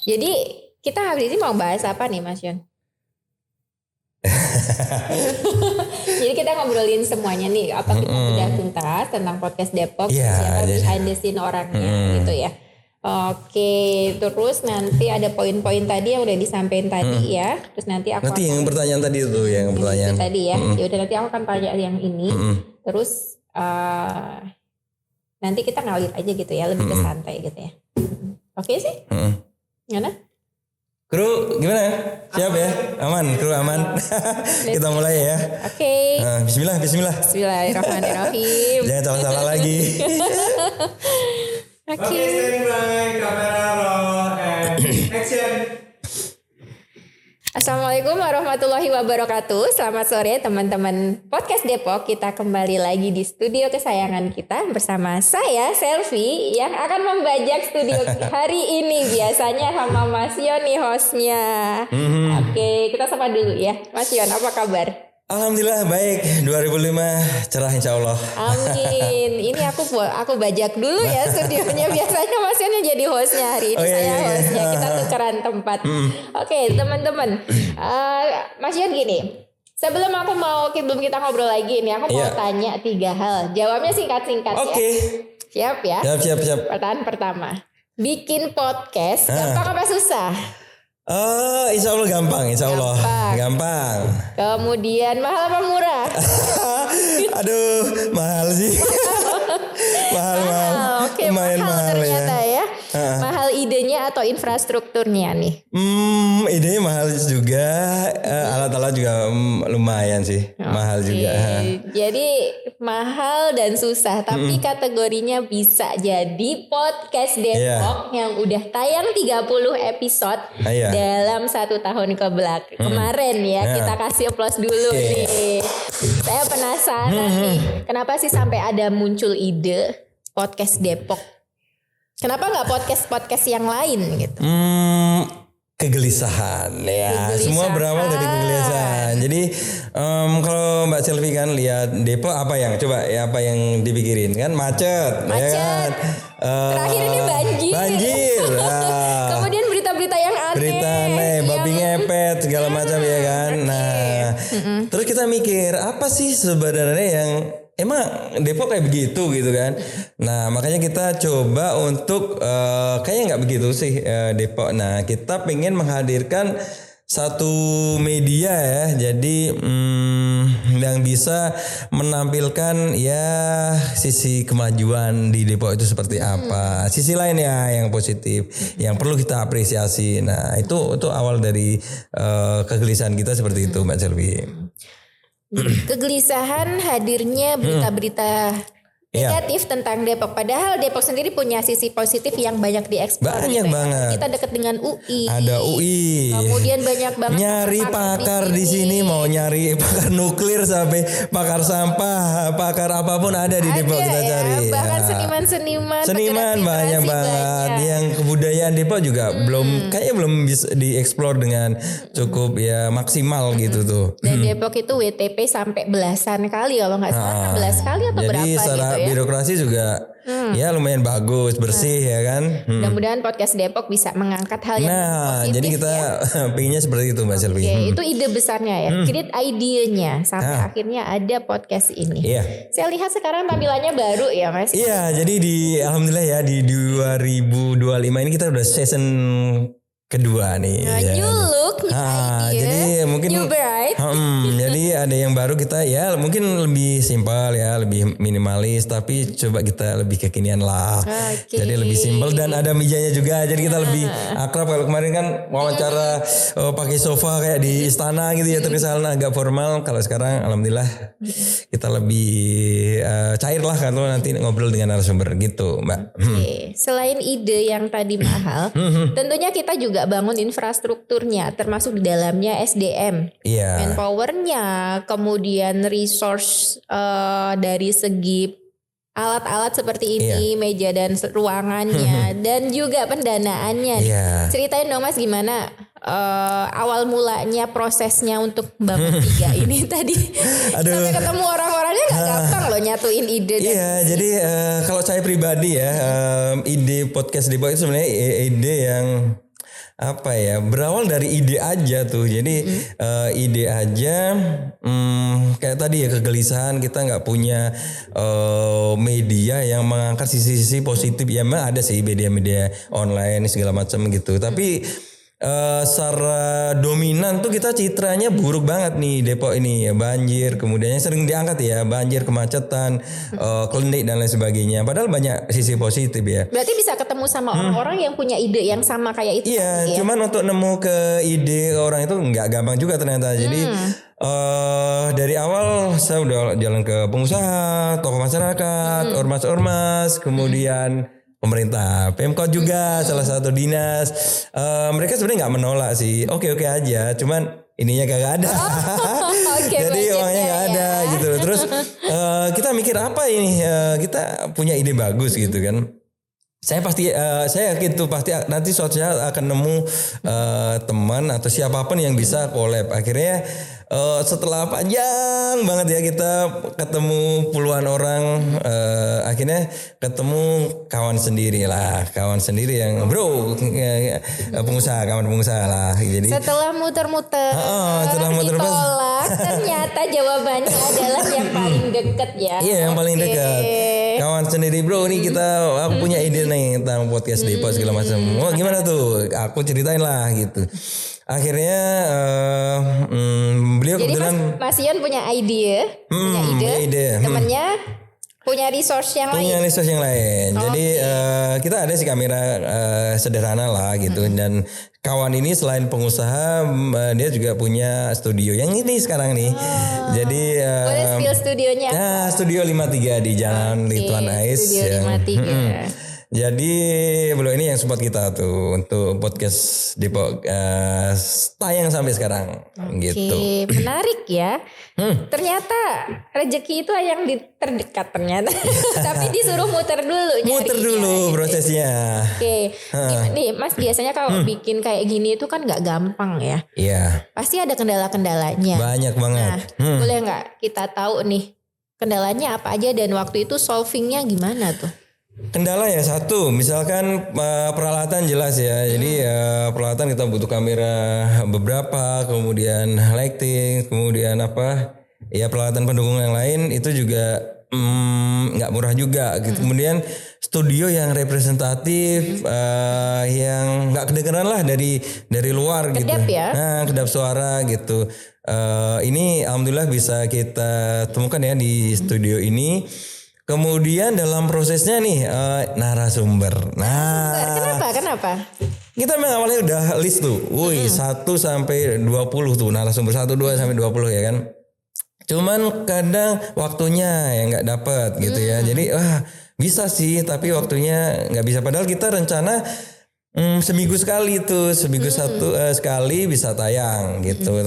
Jadi kita hari ini mau bahas apa nih Mas Yon? Jadi kita ngobrolin semuanya nih. Apa kita udah tuntas tentang podcast Depok? Siapa behind the scene orangnya gitu ya. Oke, terus nanti ada poin-poin tadi yang udah disampaikan tadi ya. Terus nanti aku yang pertanyaan tadi itu yang pertanyaan tadi ya. Ya udah nanti aku akan tanya yang ini. Terus nanti kita ngalir aja gitu ya, lebih ke santai gitu ya. Oke sih? Gimana? Kru gimana? Siap ya? Aman, kru aman. Kita mulai ya. Oke. Bismillah. Bismillahirrahmanirrahim. Jangan salah-salah lagi. Oke. Standby, kamera roll, and action. Assalamualaikum warahmatullahi wabarakatuh. Selamat sore teman-teman podcast Depok. Kita kembali lagi di studio kesayangan kita bersama saya Selvi yang akan membajak studio hari ini. Biasanya sama Mas Yon nih hostnya. Oke, kita sapa dulu ya. Mas Yon, apa kabar? Alhamdulillah baik. 2005 cerah insya Allah. Amin. Ini aku bajak dulu ya studionya. Biasanya Mas Yon yang jadi hostnya, hari ini saya hostnya. Kita tukeran tempat. Oke, teman-teman. Mas Yon gini. Sebelum kita ngobrol lagi nih, aku mau tanya 3 hal. Jawabnya singkat-singkat ya. Siap ya? Siap. Pertanyaan pertama. Bikin podcast gampang apa susah? Insya Allah gampang, insya Allah gampang. Kemudian mahal apa murah? Aduh, mahal sih. mahal. Oke, mahal ternyata ya. Mahal idenya atau infrastrukturnya nih? Idenya mahal juga, alat-alat juga lumayan sih, mahal juga. Jadi mahal dan susah, tapi kategorinya bisa jadi podcast Depok yang udah tayang 30 episode dalam 1 tahun kemarin ya. Kita kasih aplaus dulu nih. Saya penasaran nih, kenapa sih sampai ada muncul ide podcast Depok? Kenapa nggak podcast yang lain gitu? Kegelisahan ya. Semua berawal dari kegelisahan. Jadi kalau Mbak Selvi kan lihat Depok apa yang dipikirin kan macet. Ya kan? Terakhir ini banjir. Kemudian berita-berita yang aneh. Babi ngepet segala macam ya kan. Nah, terus kita mikir apa sih sebenarnya yang emang Depok kayak begitu gitu kan. Nah makanya kita coba untuk kayaknya nggak begitu sih Depok. Nah kita pengen menghadirkan satu media ya. Jadi yang bisa menampilkan ya sisi kemajuan di Depok itu seperti apa. Sisi lain ya yang positif yang perlu kita apresiasi. Nah itu awal dari kegelisahan kita seperti itu Mbak Selvi. Kegelisahan hadirnya berita-berita negatif tentang Depok. Padahal Depok sendiri punya sisi positif yang banyak dieksplor. Banyak banget. Kita dekat dengan UI. Ada UI. Kemudian banyak banget nyari pakar di sini, mau nyari pakar nuklir sampai pakar sampah, pakar apapun ada di Depok kita cari. Bahkan seniman banyak banget. Yang kebudayaan Depok juga belum bisa dieksplor dengan cukup ya maksimal gitu tuh. Dan Depok itu WTP sampai belasan kali kalau nggak salah, 11 kali atau jadi berapa gitu ya. Birokrasi juga ya lumayan bagus, bersih ya kan. Mudah-mudahan podcast Depok bisa mengangkat hal yang positif. Jadi kita pengennya seperti itu Mbak Selvi. Itu ide besarnya ya. Create idenya sampai akhirnya ada podcast ini. Saya lihat sekarang tampilannya baru ya Mas. Iya, jadi alhamdulillah ya di 2025 ini kita udah season kedua nih. New look, new idea. Jadi mungkin new bright. Jadi ada yang baru kita ya mungkin lebih simpel ya, lebih minimalis tapi coba kita lebih kekinian lah. Jadi lebih simpel dan ada mejanya juga. Jadi kita lebih akrab. Kalau kemarin kan wawancara pakai sofa kayak di istana gitu ya, terkesan agak formal. Kalau sekarang alhamdulillah kita lebih cair lah kalau nanti ngobrol dengan narasumber gitu, Mbak. Selain ide yang tadi mahal, tentunya kita juga bangun infrastrukturnya, termasuk di dalamnya SDM, manpowernya, kemudian resource dari segi alat-alat seperti ini, meja dan ruangannya, dan juga pendanaannya. Ceritain dong Mas gimana awal mulanya prosesnya untuk bangun 3 ini tadi. Sampai ketemu orang-orangnya gak gampang loh nyatuin ide. Jadi kalau saya pribadi ya, ide podcast Depok itu sebenarnya ide yang apa ya, berawal dari ide aja tuh. Jadi ide aja, kayak tadi ya, kegelisahan kita nggak punya media yang mengangkat sisi-sisi positif. Ya memang ada sih media-media online segala macam gitu, tapi secara dominan tuh kita citranya buruk banget nih Depok ini ya, banjir, kemudian yang sering diangkat ya banjir, kemacetan, klinik dan lain sebagainya. Padahal banyak sisi positif ya. Berarti bisa ketemu sama orang-orang yang punya ide yang sama kayak itu. Iya, cuman untuk nemu ke ide orang itu nggak gampang juga ternyata. Jadi dari awal saya udah jalan ke pengusaha, tokoh masyarakat, ormas-ormas, kemudian pemerintah, Pemkot juga salah satu dinas. Mereka sebenarnya nggak menolak sih, oke aja, cuman ininya kagak ada. Jadi uangnya nggak ada gitu. Terus kita mikir apa ini? Kita punya ide bagus gitu kan. Saya yakin tuh pasti nanti suatu saat akan nemu teman atau siapapun yang bisa collab. Akhirnya setelah panjang banget ya kita ketemu puluhan orang, akhirnya ketemu kawan sendiri yang kawan pengusaha lah. Jadi setelah muter-muter, ditolak, ternyata jawabannya adalah yang paling deket ya. Iya, yang paling dekat. Kawan sendiri bro, ini aku punya ide nih tentang podcast Depok segala macam. Oh gimana tuh? Aku ceritain lah gitu. Akhirnya beliau jadi kebetulan Mas Ion punya ide, temennya punya resource yang lain. Jadi kita ada sih kamera sederhana lah gitu, dan kawan ini selain pengusaha dia juga punya studio yang ini sekarang nih. Jadi boleh spill studionya? Nah, Studio 53 di Jalan Rituan Ais. Studio 53. Jadi beliau ini yang support kita tuh untuk podcast Depok tayang sampai sekarang gitu. Menarik ya. Ternyata rezeki itu yang terdekat ternyata. Tapi disuruh muter dulu prosesnya. Nih Mas, biasanya kalau bikin kayak gini itu kan gak gampang ya. Iya. Pasti ada kendala-kendalanya. Banyak banget. Boleh gak kita tahu nih kendalanya apa aja dan waktu itu solvingnya gimana tuh? Kendala ya satu, misalkan peralatan jelas ya. Jadi peralatan kita butuh kamera beberapa, kemudian lighting, kemudian peralatan pendukung yang lain itu juga nggak murah juga gitu. Kemudian studio yang representatif, yang nggak kedengeran lah dari luar kedap gitu. Ya? Nah, kedap suara gitu. Ini alhamdulillah bisa kita temukan ya di studio ini. Kemudian dalam prosesnya nih narasumber. Kenapa? Kita memang awalnya udah list tuh. 1 sampai 20 tuh narasumber, 1 2 sampai 20 ya kan. Cuman kadang waktunya yang enggak dapat gitu ya. Jadi bisa sih tapi waktunya enggak bisa, padahal kita rencana seminggu sekali tuh, sekali bisa tayang gitu.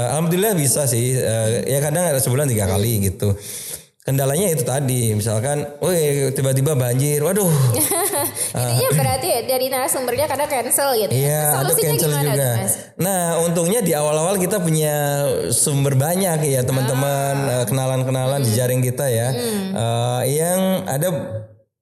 Alhamdulillah bisa sih. Ya kadang ada sebulan 3 kali gitu. Kendalanya itu tadi, misalkan, tiba-tiba banjir, waduh. Intinya berarti dari narasumbernya kadang cancel gitu. Iya, ada cancel juga. Nah, untungnya di awal-awal kita punya sumber banyak ya teman-teman, kenalan-kenalan di jaring kita ya, yang ada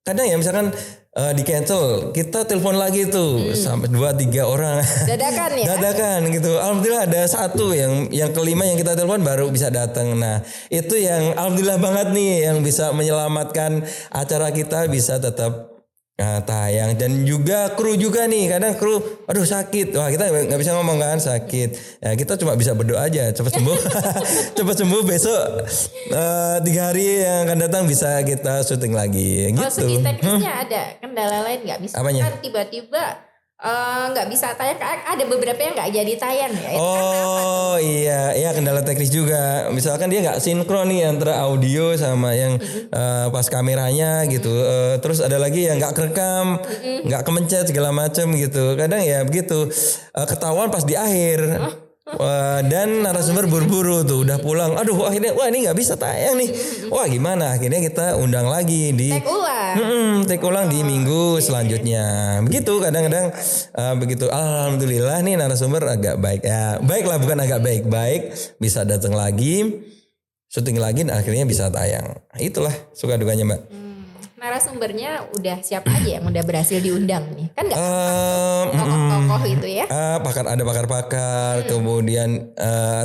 kadang ya misalkan di cancel, kita telepon lagi tuh sampai 2-3 orang. Dadakan ya? Dadakan gitu. Alhamdulillah ada satu yang kelima yang kita telepon baru bisa datang. Nah itu yang alhamdulillah banget nih yang bisa menyelamatkan acara kita bisa tetap tayang. Dan juga kru juga nih, kadang kru aduh sakit, wah kita nggak bisa ngomong kan sakit ya, kita cuma bisa berdoa aja cepat sembuh. Cepat sembuh, besok 3 hari yang akan datang bisa kita syuting lagi gitu. Segi teknisnya ada kendala lain nggak bisa? Apanya? Kan tiba-tiba nggak bisa tayang, ada beberapa yang nggak jadi tayang ya. Iya kendala teknis juga. Misalkan dia nggak sinkron nih antara audio sama yang pas kameranya gitu. Terus ada lagi yang nggak kerekam, nggak kemencet segala macam gitu. Kadang ya begitu. Ketahuan pas di akhir. Dan narasumber buru-buru tuh udah pulang. Aduh akhirnya ini nggak bisa tayang nih. Wah gimana? Akhirnya kita undang lagi di take ulang di minggu selanjutnya. Begitu kadang-kadang begitu. Alhamdulillah nih narasumber agak baik ya. Baiklah bukan agak baik bisa datang lagi, syuting lagi, akhirnya bisa tayang. Itulah suka dukanya Mbak. narasumbernya udah siapa aja yang udah berhasil diundang nih? Kan nggak tokoh-tokoh itu ya? Ada pakar-pakar, kemudian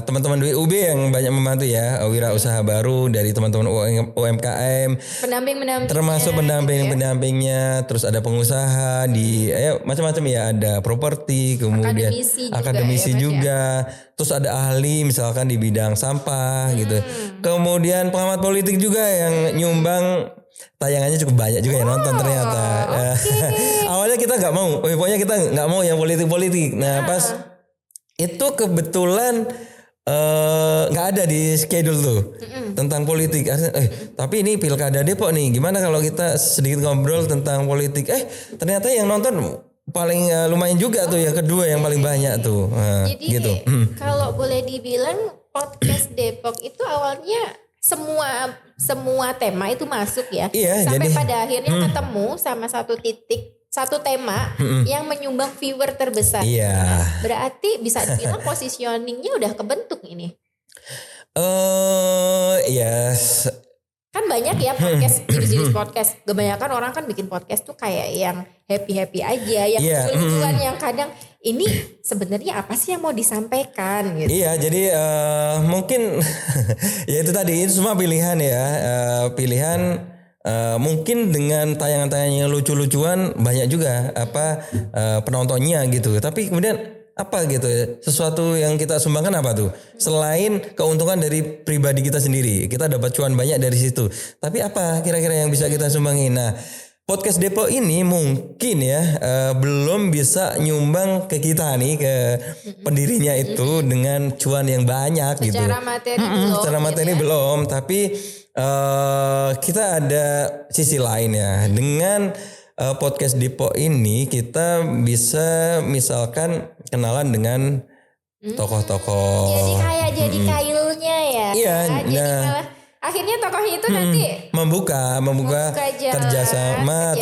teman-teman UB yang banyak membantu ya, wira usaha baru dari teman-teman UMKM, pendamping-pendamping, termasuk pendamping-pendampingnya, terus ada pengusaha di macam-macam ya, ada properti, kemudian akademisi juga, terus ada ahli misalkan di bidang sampah gitu, kemudian pengamat politik juga yang nyumbang. Tayangannya cukup banyak juga yang nonton ternyata. Awalnya kita nggak mau, pokoknya kita nggak mau yang politik-politik. Nah pas itu kebetulan nggak ada di schedule tuh tentang politik. Tapi ini pilkada Depok nih, gimana kalau kita sedikit ngobrol tentang politik? Ternyata yang nonton paling lumayan juga tuh, yang kedua yang paling banyak tuh. Jadi gitu. Kalau boleh dibilang podcast Depok itu awalnya semua tema itu masuk ya. Iya, sampai jadi, pada akhirnya ketemu sama satu tema yang menyumbang viewer terbesar. Iya. Berarti bisa dibilang positioningnya udah kebentuk ini. Yes. Kan banyak ya podcast, jenis podcast. Kebanyakan orang kan bikin podcast tuh kayak yang happy-happy aja, yang lucu-lucuan, yang kadang ini sebenarnya apa sih yang mau disampaikan gitu. Iya, jadi mungkin ya itu tadi, itu semua pilihan ya. Pilihan mungkin dengan tayangan-tayangan yang lucu-lucuan banyak juga penontonnya gitu. Tapi kemudian apa gitu ya, sesuatu yang kita sumbangkan apa tuh selain keuntungan dari pribadi kita sendiri, kita dapat cuan banyak dari situ, tapi apa kira-kira yang bisa kita sumbangin? Nah, podcast Depok ini mungkin ya belum bisa nyumbang ke kita nih, ke pendirinya itu dengan cuan yang banyak gitu. Secara materi belum. Secara materi belum, tapi kita ada sisi lain ya. Dengan podcast Depok ini kita bisa misalkan kenalan dengan tokoh-tokoh. Jadi kailnya ya. Iya. Jadi malah akhirnya tokohnya itu nanti membuka kerjasama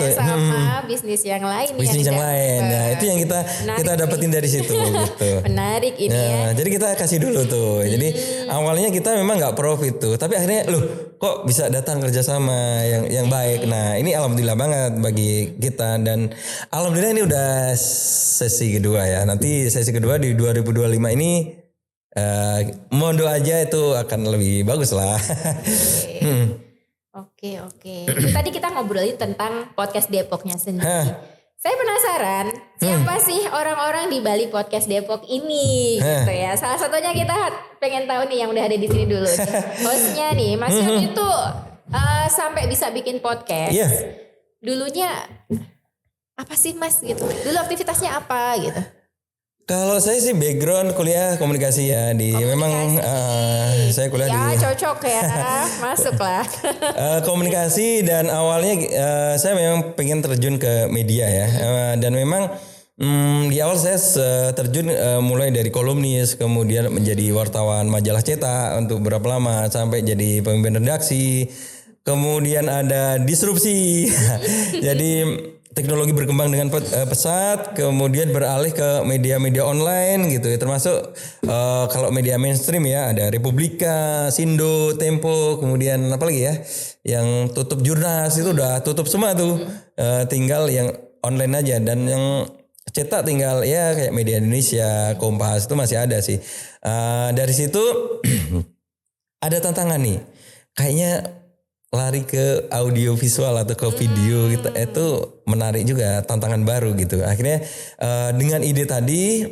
bisnis yang lain. Bisnis yang lain. Nah, itu yang kita dapetin dari situ gitu. Menarik ini ya. Jadi kita kasih dulu tuh. Jadi awalnya kita memang nggak profit tuh, tapi akhirnya kok bisa datang kerjasama yang baik. Nah, ini alhamdulillah banget bagi kita, dan alhamdulillah ini udah sesi kedua ya. Nanti sesi kedua di 2025 ini mondo aja itu akan lebih bagus lah. Oke. Tadi kita ngobrolin tentang podcast Depoknya sendiri. Saya penasaran siapa sih orang-orang di balik podcast Depok ini gitu ya. Salah satunya kita pengen tahu nih yang udah ada di sini dulu. Hostnya nih Mas Yon itu sampai bisa bikin podcast. Iya. Dulunya apa sih Mas gitu? Dulu aktivitasnya apa gitu? Kalau saya sih background kuliah komunikasi ya memang saya kuliah di cocok ya masuklah komunikasi, dan awalnya saya memang pengen terjun ke media ya, dan memang di awal saya terjun mulai dari kolumnis, kemudian menjadi wartawan majalah cetak untuk berapa lama sampai jadi pemimpin redaksi, kemudian ada disrupsi jadi teknologi berkembang dengan pesat, kemudian beralih ke media-media online gitu ya, termasuk kalau media mainstream ya ada Republika, Sindo, Tempo, kemudian apa lagi ya yang tutup jurnas itu udah tutup semua tuh, tinggal yang online aja, dan yang cetak tinggal ya kayak Media Indonesia, Kompas itu masih ada sih. Dari situ ada tantangan nih, kayaknya lari ke audio visual atau ke video gitu, itu menarik juga, tantangan baru gitu. Akhirnya dengan ide tadi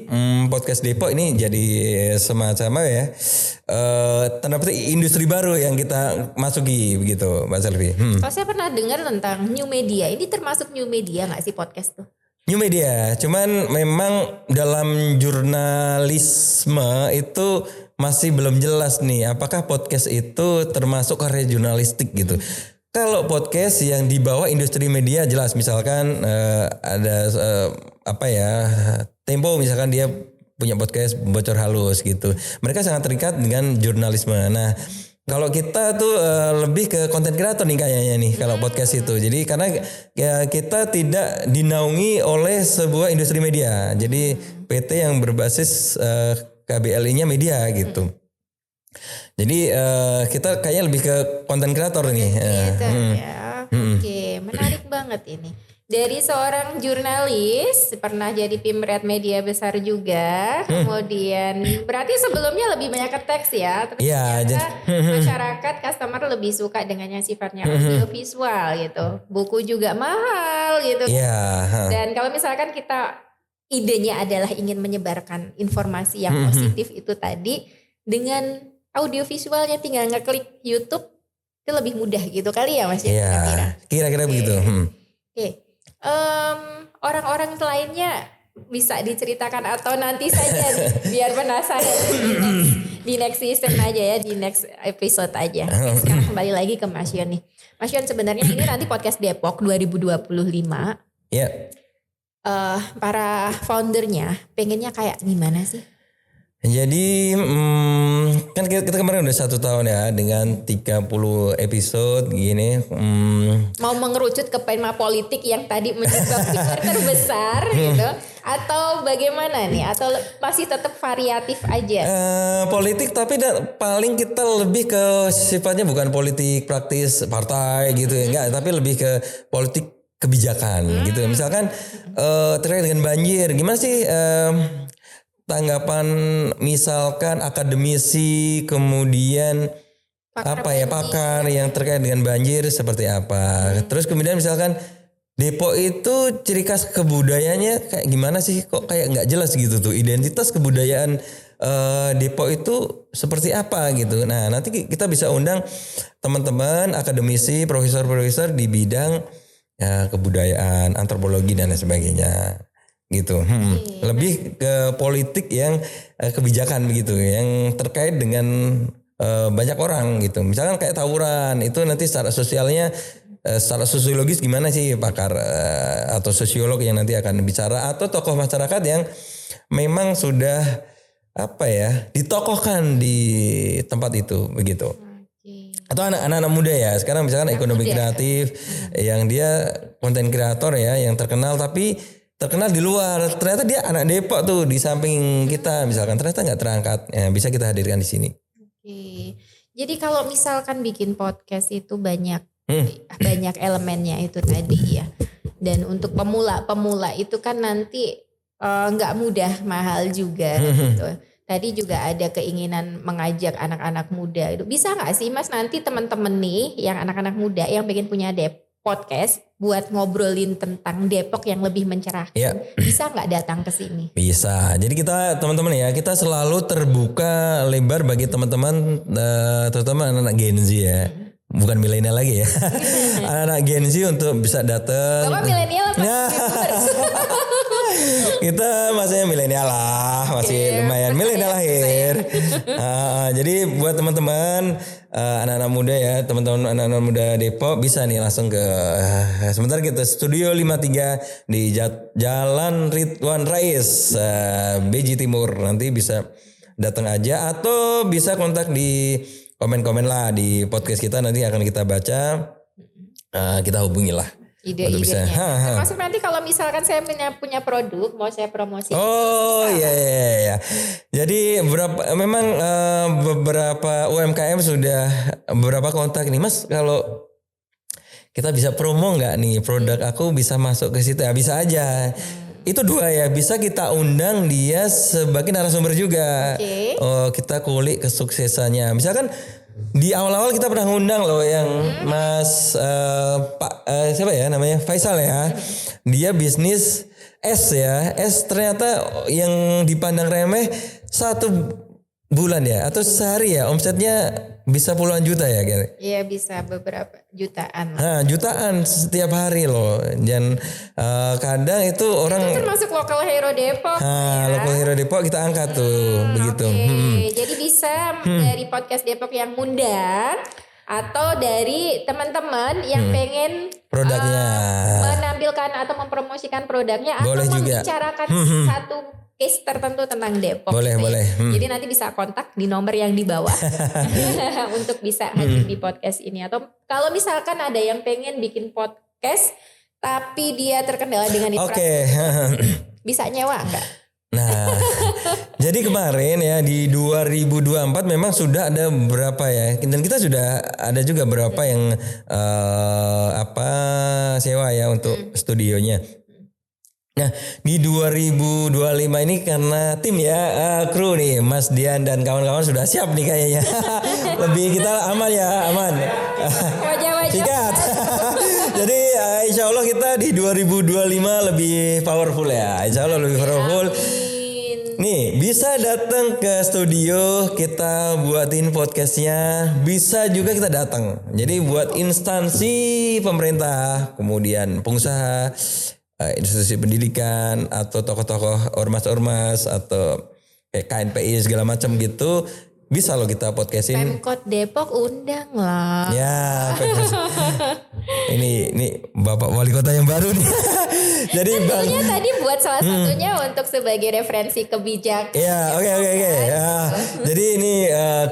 podcast Depok ini jadi semacam ya tanda petik industri baru yang kita masuki begitu Mbak Selvi. Kalau saya pernah dengar tentang new media, ini termasuk new media nggak sih podcast tuh? New media, cuman memang dalam jurnalisme itu masih belum jelas nih apakah podcast itu termasuk karya jurnalistik gitu. Kalau podcast yang dibawa industri media jelas, misalkan ada Tempo misalkan dia punya podcast Bocor Halus gitu. Mereka sangat terikat dengan jurnalisme. Nah, kalau kita tuh lebih ke konten kreator nih kayaknya nih kalau podcast itu. Jadi karena ya, kita tidak dinaungi oleh sebuah industri media. Jadi PT yang berbasis KBLI-nya media gitu. Jadi kita kayaknya lebih ke konten kreator nih. Oke. menarik banget ini. Dari seorang jurnalis, pernah jadi pimret media besar juga, kemudian berarti sebelumnya lebih banyak ke teks ya, tapi ternyata masyarakat customer lebih suka dengan yang sifatnya audio visual gitu. Buku juga mahal gitu. Dan kalau misalkan kita idenya adalah ingin menyebarkan informasi yang positif itu tadi, dengan audio visualnya tinggal ngeklik YouTube itu lebih mudah gitu kali ya Mas? Kira-kira begitu. Orang-orang lainnya bisa diceritakan atau nanti saja nih, biar penasaran di next season aja ya, di next episode aja. Sekarang kembali lagi ke Mas Yon nih. Mas Yon, sebenarnya ini nanti podcast Depok 2025. Para foundernya pengennya kayak gimana sih? Jadi kan kita kemarin udah 1 tahun ya dengan 30 episode gini. Mau mengerucut ke tema politik yang tadi menyumbang fitur terbesar gitu, atau bagaimana nih? Atau masih tetap variatif aja? Politik tapi paling kita lebih ke sifatnya bukan politik praktis partai gitu ya, enggak, tapi lebih ke politik kebijakan gitu. Misalkan terkait dengan banjir, gimana sih tanggapan misalkan akademisi kemudian pakar yang terkait dengan banjir seperti apa. Terus kemudian misalkan Depok itu ciri khas kebudayaannya kayak gimana sih, kok kayak nggak jelas gitu tuh identitas kebudayaan Depok itu seperti apa gitu. Nah nanti kita bisa undang teman-teman akademisi, profesor-profesor di bidang kebudayaan, antropologi dan lain sebagainya gitu. Lebih ke politik yang kebijakan begitu, yang terkait dengan banyak orang gitu. Misalkan kayak tawuran itu nanti secara sosialnya, secara sosiologis gimana sih pakar atau sosiolog yang nanti akan bicara, atau tokoh masyarakat yang memang sudah ditokohkan di tempat itu begitu. Atau anak-anak muda ya, sekarang misalkan ekonomi kreatif yang dia konten kreator ya, yang terkenal tapi terkenal di luar, ternyata dia anak Depok tuh di samping kita misalkan, ternyata nggak terangkat, ya bisa kita hadirkan di sini. Jadi kalau misalkan bikin podcast itu banyak elemennya itu tadi ya, dan untuk pemula itu kan nanti nggak mudah, mahal juga gitu. Tadi juga ada keinginan mengajak anak-anak muda itu, bisa nggak sih Mas nanti teman-teman nih yang anak-anak muda yang pengen punya podcast buat ngobrolin tentang Depok yang lebih mencerahkan, bisa nggak datang ke sini? Bisa. Jadi kita teman-teman ya, kita selalu terbuka lebar bagi teman-teman, terutama anak-anak Gen Z ya, bukan milenial lagi ya, anak-anak Gen Z untuk bisa datang. Bapak milenial apa? Kita masih milenial lah, masih lumayan milenial lahir. Jadi buat teman-teman anak-anak muda ya, teman-teman anak-anak muda Depok bisa nih langsung ke sebentar kita Studio 53 di Jalan Ridwan Rais, BJ Timur. Nanti bisa datang aja atau bisa kontak di komen-komen lah di podcast kita, nanti akan kita baca, kita hubungi lah. Ide-idenya. Termasuk nanti kalau misalkan saya punya produk mau saya promosi. Iya. Jadi beberapa UMKM sudah beberapa kontak nih, Mas, kalau kita bisa promo nggak nih produk aku bisa masuk ke situ ya, bisa aja. Itu 2 ya, bisa kita undang dia sebagai narasumber juga. Kita kulik kesuksesannya. Misalkan di awal-awal kita pernah ngundang loh yang Mas siapa ya namanya, Faisal ya. Dia bisnis es ya. Es ternyata yang dipandang remeh 1 bulan ya atau sehari ya omsetnya bisa puluhan juta ya gitu. Iya, bisa beberapa jutaan. Jutaan setiap hari loh. Dan kadang itu orang itu termasuk lokal hero Depok. Lokal hero Depok kita angkat tuh begitu. Jadi bisa dari podcast Depok yang ngundang atau dari teman-teman yang pengen produknya menampilkan atau mempromosikan produknya, boleh atau juga membicarakan satu case tertentu tentang Depok. Boleh. Jadi nanti bisa kontak di nomor yang di bawah untuk bisa hadir di podcast ini. Atau kalau misalkan ada yang pengen bikin podcast tapi dia terkendala dengan infrastruktur, bisa nyewa enggak? Nah, Jadi kemarin ya di 2024 memang sudah ada beberapa ya, dan kita sudah ada juga beberapa yang sewa ya untuk studionya. Nah di 2025 ini karena tim ya kru nih Mas Dian dan kawan-kawan sudah siap nih kayaknya. Lebih kita aman ya, aman. Wajah-wajah. Sikat. Jadi insya Allah kita di 2025 lebih powerful ya. Insya Allah lebih powerful. Nih bisa datang ke studio kita buatin podcastnya. Bisa juga kita datang. Jadi buat instansi pemerintah, kemudian pengusaha, institusi pendidikan atau tokoh-tokoh ormas-ormas atau kayak KNPI segala macam gitu, bisa loh kita podcastin. Pemkot Depok undang lah. Ya, ini Bapak Wali Kota yang baru nih. Jadi Bang, tadi buat salah satunya untuk sebagai referensi kebijakan. Ya, oke. Ya, jadi ini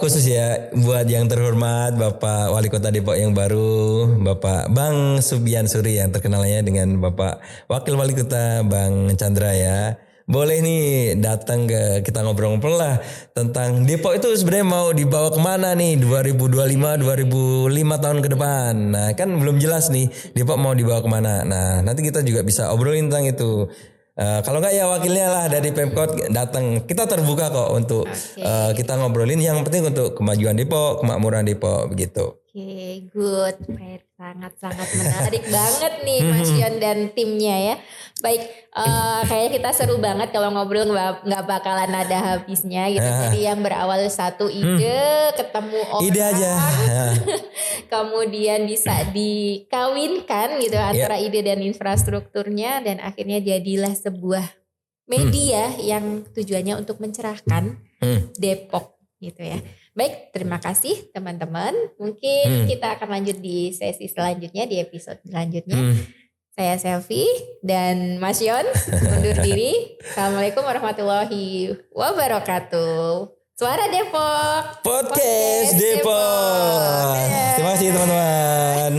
khusus ya buat yang terhormat Bapak Wali Kota Depok yang baru, Bapak Bang Subian Suri yang terkenalnya dengan Bapak Wakil Wali Kota Bang Chandra ya. Boleh nih datang ke kita ngobrol-ngobrol lah tentang Depok itu sebenarnya mau dibawa kemana nih 2025 tahun ke depan. Nah kan belum jelas nih Depok mau dibawa kemana. Nah nanti kita juga bisa obrolin tentang itu. Kalau enggak ya wakilnya lah dari Pemkot datang. Kita terbuka kok untuk kita ngobrolin yang penting untuk kemajuan Depok, kemakmuran Depok begitu. Oke, good. Sangat-sangat menarik banget nih Mas Yon dan timnya ya. Baik, kayaknya kita seru banget kalau ngobrol nggak bakalan ada habisnya gitu. Jadi yang berawal satu ide, ketemu orang, ide aja, kemudian bisa dikawinkan gitu antara ide dan infrastrukturnya, dan akhirnya jadilah sebuah media yang tujuannya untuk mencerahkan Depok gitu ya. Baik, terima kasih teman-teman. Mungkin kita akan lanjut di sesi selanjutnya, di episode selanjutnya. Saya Selvi dan Mas Yon undur diri. Assalamualaikum warahmatullahi wabarakatuh. Suara Depok. Podcast Depok. Terima kasih teman-teman.